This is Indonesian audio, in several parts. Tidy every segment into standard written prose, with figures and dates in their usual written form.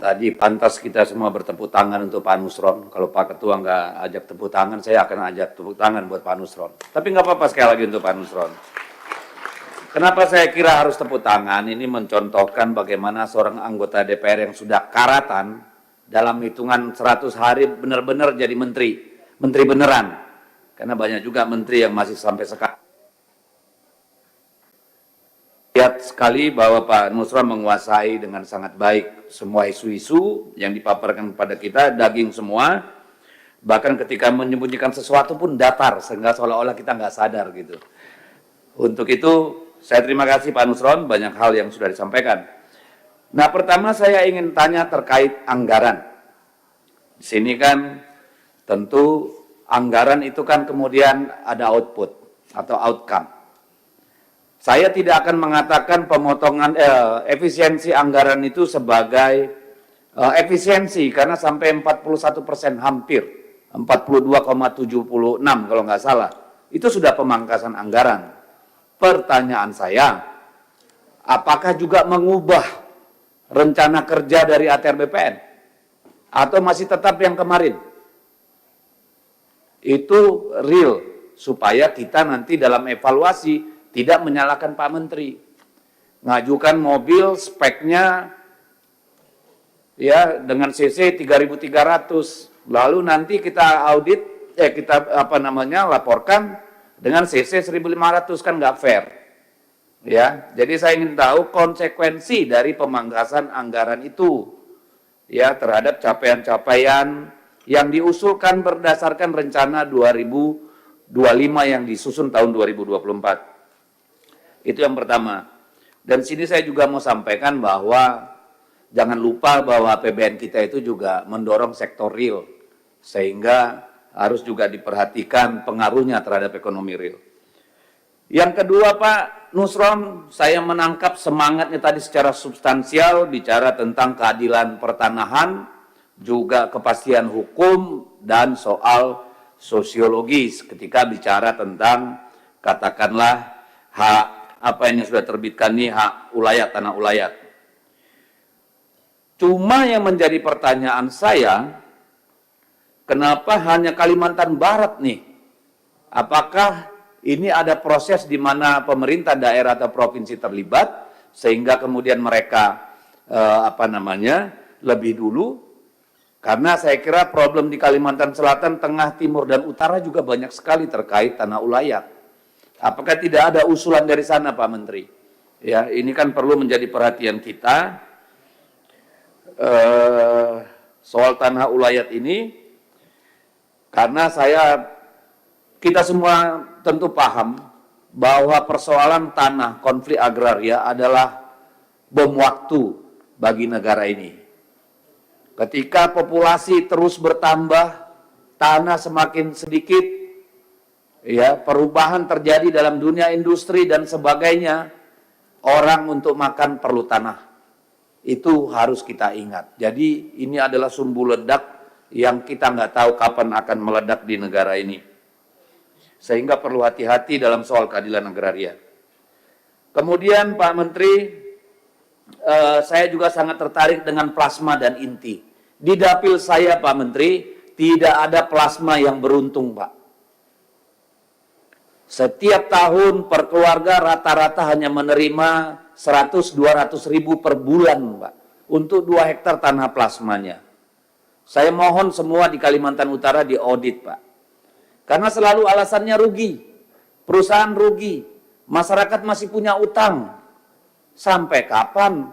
tadi pantas kita semua bertepuk tangan untuk Pak Nusron. Kalau Pak Ketua nggak ajak tepuk tangan, saya akan ajak tepuk tangan buat Pak Nusron. Tapi nggak apa-apa sekali lagi untuk Pak Nusron. Kenapa saya kira harus tepuk tangan? Ini mencontohkan bagaimana seorang anggota DPR yang sudah karatan dalam hitungan 100 hari benar-benar jadi menteri. Menteri beneran. Karena banyak juga menteri yang masih sampai sekarang. Lihat sekali bahwa Pak Nusron menguasai dengan sangat baik semua isu-isu yang dipaparkan kepada kita, daging semua. Bahkan ketika menyembunyikan sesuatu pun datar, sehingga seolah-olah kita nggak sadar gitu. Untuk itu, saya terima kasih Pak Nusron, banyak hal yang sudah disampaikan. Nah, pertama saya ingin tanya terkait anggaran. Di sini kan tentu anggaran itu kan kemudian ada output atau outcome. Saya tidak akan mengatakan pemotongan efisiensi anggaran itu sebagai efisiensi karena sampai 41% hampir 42,76 kalau nggak salah itu sudah pemangkasan anggaran. Pertanyaan saya, apakah juga mengubah rencana kerja dari ATR BPN atau masih tetap yang kemarin? Itu real supaya kita nanti dalam evaluasi tidak menyalahkan Pak Menteri. Ngajukan mobil speknya ya dengan CC 3.300. Lalu nanti kita audit, kita laporkan dengan CC 1.500, kan nggak fair. Ya, jadi saya ingin tahu konsekuensi dari pemangkasan anggaran itu ya terhadap capaian-capaian yang diusulkan berdasarkan rencana 2025 yang disusun tahun 2024. Itu yang pertama. Dan sini saya juga mau sampaikan bahwa jangan lupa bahwa APBN kita itu juga mendorong sektor real. Sehingga harus juga diperhatikan pengaruhnya terhadap ekonomi real. Yang kedua Pak Nusron, saya menangkap semangatnya tadi secara substansial, bicara tentang keadilan pertanahan, juga kepastian hukum, dan soal sosiologis ketika bicara tentang katakanlah hak apa yang sudah terbitkan nih, hak ulayat, tanah ulayat. Cuma yang menjadi pertanyaan saya, kenapa hanya Kalimantan Barat nih? Apakah ini ada proses di mana pemerintah daerah atau provinsi terlibat, sehingga kemudian mereka lebih dulu? Karena saya kira problem di Kalimantan Selatan, Tengah, Timur, dan Utara juga banyak sekali terkait tanah ulayat. Apakah tidak ada usulan dari sana Pak Menteri? Ya, ini kan perlu menjadi perhatian kita soal tanah ulayat ini, karena kita semua tentu paham bahwa persoalan tanah konflik agraria adalah bom waktu bagi negara ini. Ketika populasi terus bertambah, tanah semakin sedikit, ya, perubahan terjadi dalam dunia industri dan sebagainya, orang untuk makan perlu tanah. Itu harus kita ingat. Jadi ini adalah sumbu ledak yang kita nggak tahu kapan akan meledak di negara ini. Sehingga perlu hati-hati dalam soal keadilan agraria. Kemudian Pak Menteri, saya juga sangat tertarik dengan plasma dan inti. Di dapil saya Pak Menteri, tidak ada plasma yang beruntung Pak. Setiap tahun per keluarga rata-rata hanya menerima 100-200 ribu per bulan, Pak, untuk 2 hektar tanah plasmanya. Saya mohon semua di Kalimantan Utara diaudit, Pak. Karena selalu alasannya rugi, perusahaan rugi, masyarakat masih punya utang. Sampai kapan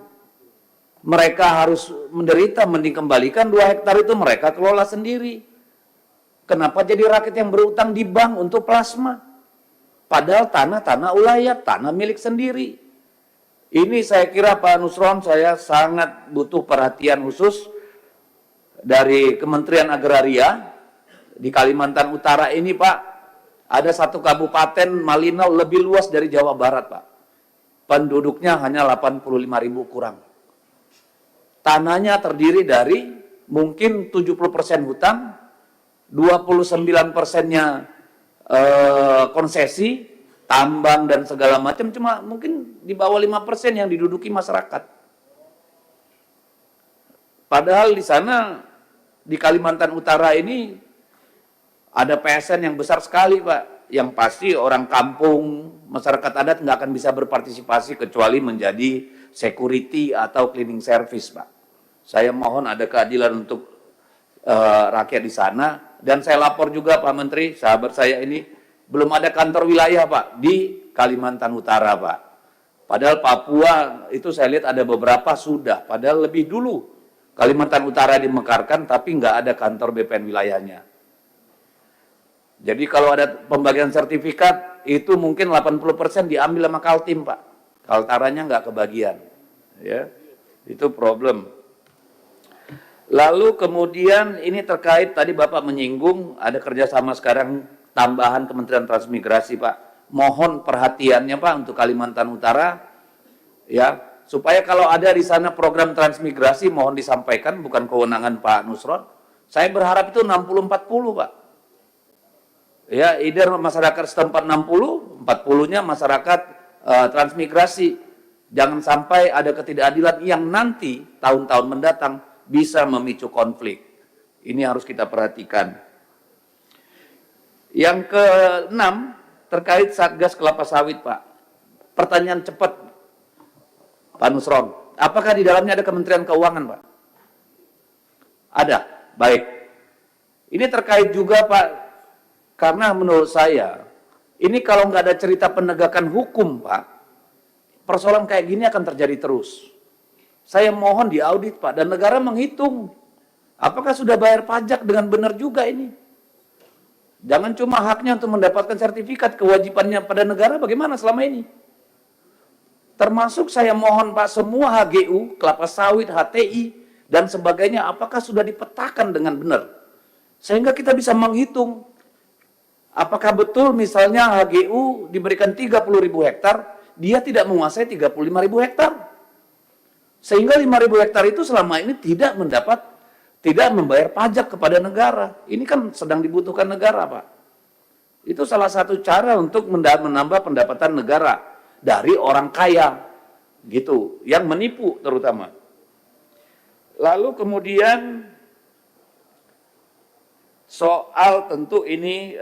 mereka harus menderita? Mending kembalikan 2 hektar itu mereka kelola sendiri. Kenapa jadi rakyat yang berutang di bank untuk plasma? Padahal tanah ulayat, tanah milik sendiri. Ini saya kira Pak Nusron, saya sangat butuh perhatian khusus dari Kementerian Agraria di Kalimantan Utara ini Pak. Ada satu kabupaten Malinau lebih luas dari Jawa Barat Pak. Penduduknya hanya 85.000 kurang. Tanahnya terdiri dari mungkin 70% hutan, 29%-nya konsesi, tambang dan segala macam, cuma mungkin di bawah 5% yang diduduki masyarakat. Padahal di sana, di Kalimantan Utara ini, ada PSN yang besar sekali, Pak. Yang pasti orang kampung, masyarakat adat nggak akan bisa berpartisipasi kecuali menjadi security atau cleaning service, Pak. Saya mohon ada keadilan untuk rakyat di sana. Dan saya lapor juga, Pak Menteri, sahabat saya ini, belum ada kantor wilayah, Pak, di Kalimantan Utara, Pak. Padahal Papua itu saya lihat ada beberapa sudah, padahal lebih dulu Kalimantan Utara dimekarkan, tapi nggak ada kantor BPN wilayahnya. Jadi kalau ada pembagian sertifikat, itu mungkin 80% diambil sama Kaltim, Pak. Kaltaranya nggak kebagian. Ya, itu problem. Lalu kemudian ini terkait, tadi Bapak menyinggung, ada kerjasama sekarang tambahan Kementerian Transmigrasi, Pak. Mohon perhatiannya, Pak, untuk Kalimantan Utara, ya, supaya kalau ada di sana program transmigrasi, mohon disampaikan, bukan kewenangan Pak Nusron. Saya berharap itu 60-40, Pak. Ya, either masyarakat setempat 60, 40-nya masyarakat transmigrasi. Jangan sampai ada ketidakadilan yang nanti tahun-tahun mendatang bisa memicu konflik. Ini harus kita perhatikan. Yang keenam, terkait Satgas Kelapa Sawit, Pak. Pertanyaan cepat, Pak Nusron. Apakah di dalamnya ada Kementerian Keuangan, Pak? Ada, baik. Ini terkait juga, Pak, karena menurut saya, ini kalau nggak ada cerita penegakan hukum, Pak, persoalan kayak gini akan terjadi terus. Saya mohon diaudit, Pak, dan negara menghitung. Apakah sudah bayar pajak dengan benar juga ini? Jangan cuma haknya untuk mendapatkan sertifikat, kewajibannya pada negara bagaimana selama ini? Termasuk saya mohon, Pak, semua HGU, kelapa sawit, HTI, dan sebagainya, apakah sudah dipetakan dengan benar? Sehingga kita bisa menghitung, apakah betul misalnya HGU diberikan 30.000 hektar, dia tidak menguasai 35.000 hektar. Sehingga 5.000 hektar itu selama ini tidak membayar pajak kepada negara. Ini kan sedang dibutuhkan negara, Pak. Itu salah satu cara untuk menambah pendapatan negara dari orang kaya, gitu, yang menipu terutama. Lalu kemudian soal tentu ini,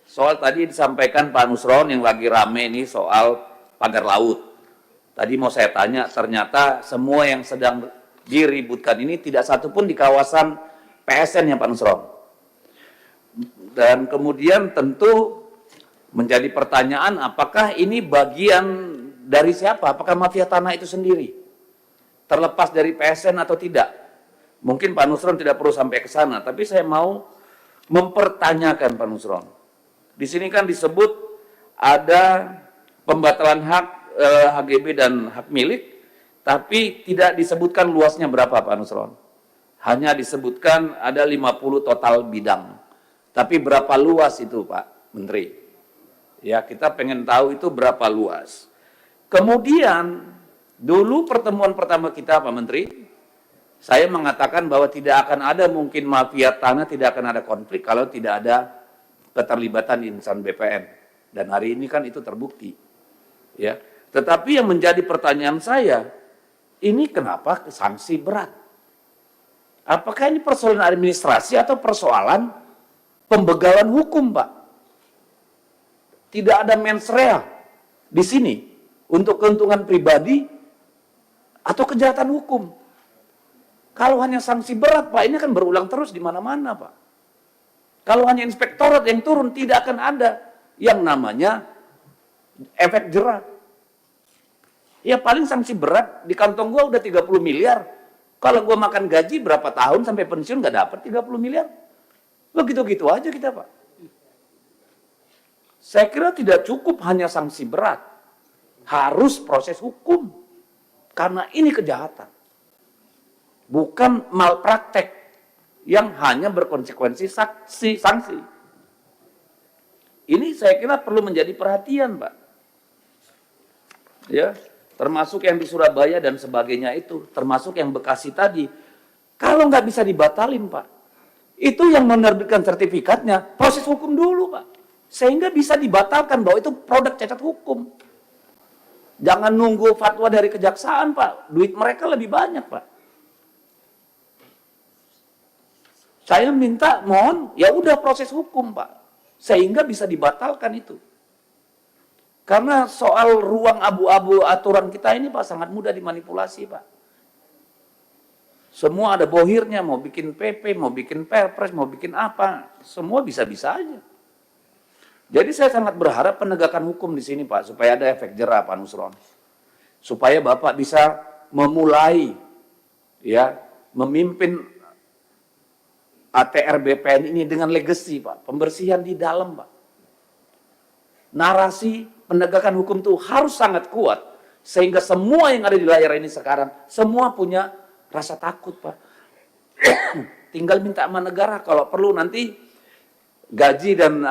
soal tadi disampaikan Pak Nusron yang lagi rame ini soal pagar laut. Tadi mau saya tanya, ternyata semua yang sedang diributkan ini tidak satu pun di kawasan PSN ya Pak Nusron. Dan kemudian tentu menjadi pertanyaan, apakah ini bagian dari siapa? Apakah mafia tanah itu sendiri? Terlepas dari PSN atau tidak? Mungkin Pak Nusron tidak perlu sampai ke sana, tapi saya mau mempertanyakan Pak Nusron. Di sini kan disebut ada pembatalan hak HGB dan hak milik, tapi tidak disebutkan luasnya berapa Pak Nusron. Hanya disebutkan ada 50 total bidang. Tapi berapa luas itu Pak Menteri? Ya, kita pengen tahu itu berapa luas. Kemudian, dulu pertemuan pertama kita Pak Menteri, saya mengatakan bahwa tidak akan ada mungkin mafia tanah, tidak akan ada konflik kalau tidak ada keterlibatan insan BPN. Dan hari ini kan itu terbukti. Ya. Tetapi yang menjadi pertanyaan saya, ini kenapa sanksi berat? Apakah ini persoalan administrasi atau persoalan pembegalan hukum, Pak? Tidak ada mens rea di sini untuk keuntungan pribadi atau kejahatan hukum. Kalau hanya sanksi berat, Pak, ini akan berulang terus di mana-mana, Pak. Kalau hanya inspektorat yang turun, tidak akan ada yang namanya efek jerah. Ya paling sanksi berat, di kantong gua udah 30 miliar. Kalau gua makan gaji berapa tahun sampai pensiun nggak dapat 30 miliar. Begitu-gitu aja kita, Pak. Saya kira tidak cukup hanya sanksi berat. Harus proses hukum. Karena ini kejahatan. Bukan malpraktek yang hanya berkonsekuensi sanksi. Ini saya kira perlu menjadi perhatian, Pak. Ya. Termasuk yang di Surabaya dan sebagainya itu, termasuk yang Bekasi tadi. Kalau nggak bisa dibatalin, Pak, itu yang menerbitkan sertifikatnya, proses hukum dulu, Pak. Sehingga bisa dibatalkan bahwa itu produk cacat hukum. Jangan nunggu fatwa dari kejaksaan, Pak. Duit mereka lebih banyak, Pak. Saya minta, mohon, ya udah proses hukum, Pak. Sehingga bisa dibatalkan itu. Karena soal ruang abu-abu aturan kita ini, Pak, sangat mudah dimanipulasi, Pak. Semua ada bohirnya, mau bikin PP, mau bikin perpres, mau bikin apa, semua bisa-bisa aja. Jadi saya sangat berharap penegakan hukum di sini, Pak, supaya ada efek jerah, Pak Nusron. Supaya Bapak bisa memulai, ya, memimpin ATR BPN ini dengan legacy, Pak. Pembersihan di dalam, Pak. Narasi penegakan hukum itu harus sangat kuat. Sehingga semua yang ada di layar ini sekarang, semua punya rasa takut, Pak. Tinggal minta sama negara, kalau perlu nanti gaji dan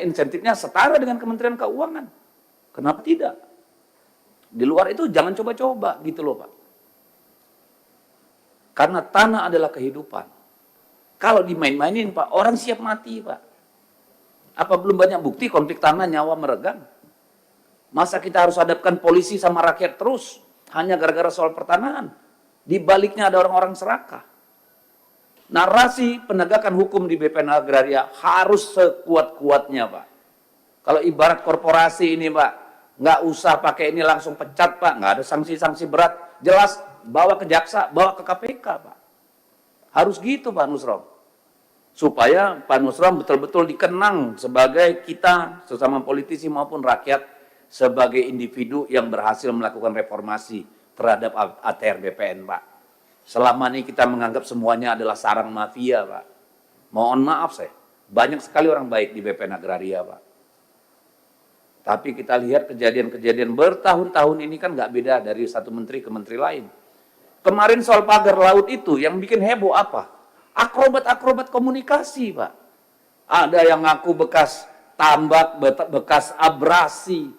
insentifnya setara dengan Kementerian Keuangan. Kenapa tidak? Di luar itu jangan coba-coba, gitu loh, Pak. Karena tanah adalah kehidupan. Kalau dimain-mainin, Pak, orang siap mati, Pak. Apa belum banyak bukti konflik tanah nyawa meregang? Masa kita harus hadapkan polisi sama rakyat terus hanya gara-gara soal pertanahan? Di baliknya ada orang-orang serakah. Narasi penegakan hukum di BPN Agraria harus sekuat-kuatnya, Pak. Kalau ibarat korporasi ini, Pak, nggak usah pakai ini langsung pecat, Pak. Nggak ada sanksi-sanksi berat. Jelas bawa ke jaksa, bawa ke KPK, Pak. Harus gitu, Pak Nusron. Supaya Pak Nusron betul-betul dikenang sebagai kita, sesama politisi maupun rakyat, sebagai individu yang berhasil melakukan reformasi terhadap ATR BPN, Pak. Selama ini kita menganggap semuanya adalah sarang mafia, Pak. Mohon maaf saya, banyak sekali orang baik di BPN Agraria, Pak. Tapi kita lihat kejadian-kejadian bertahun-tahun ini kan nggak beda dari satu menteri ke menteri lain. Kemarin soal pagar laut itu yang bikin heboh apa? Akrobat-akrobat komunikasi, Pak. Ada yang ngaku bekas tambak, bekas abrasi.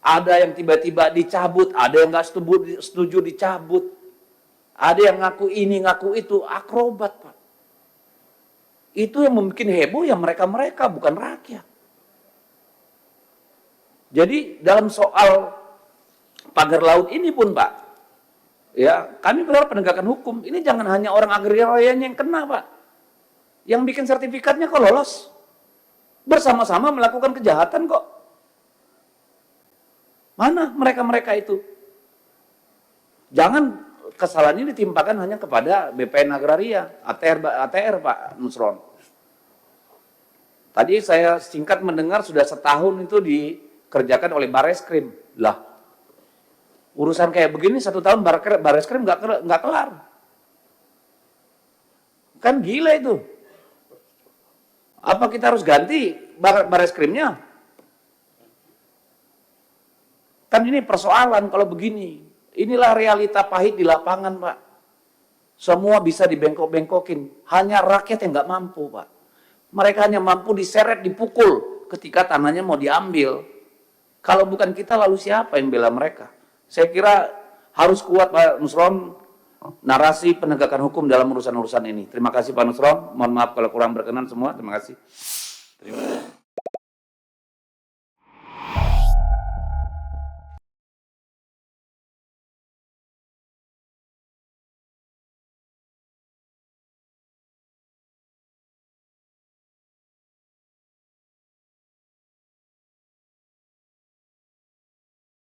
Ada yang tiba-tiba dicabut, ada yang nggak setuju dicabut. Ada yang ngaku ini, ngaku itu, akrobat, Pak. Itu yang membuat heboh ya mereka-mereka, bukan rakyat. Jadi dalam soal pagar laut ini pun, Pak, ya, kami berharap penegakan hukum. Ini jangan hanya orang agrarianya yang kena, Pak. Yang bikin sertifikatnya kok lolos. Bersama-sama melakukan kejahatan kok. Mana mereka-mereka itu? Jangan kesalahan ini ditimpakan hanya kepada BPN Agraria, ATR Pak Nusron. Tadi saya singkat mendengar sudah setahun itu dikerjakan oleh Bareskrim. Lah, urusan kayak begini 1 tahun Bareskrim nggak kelar. Kan gila itu. Apa kita harus ganti Bareskrimnya? Kan ini persoalan kalau begini. Inilah realita pahit di lapangan, Pak. Semua bisa dibengkok-bengkokin. Hanya rakyat yang nggak mampu, Pak. Mereka hanya mampu diseret, dipukul ketika tanahnya mau diambil. Kalau bukan kita, lalu siapa yang bela mereka? Saya kira harus kuat, Pak Nusron, narasi penegakan hukum dalam urusan-urusan ini. Terima kasih, Pak Nusron. Mohon maaf kalau kurang berkenan semua. Terima kasih.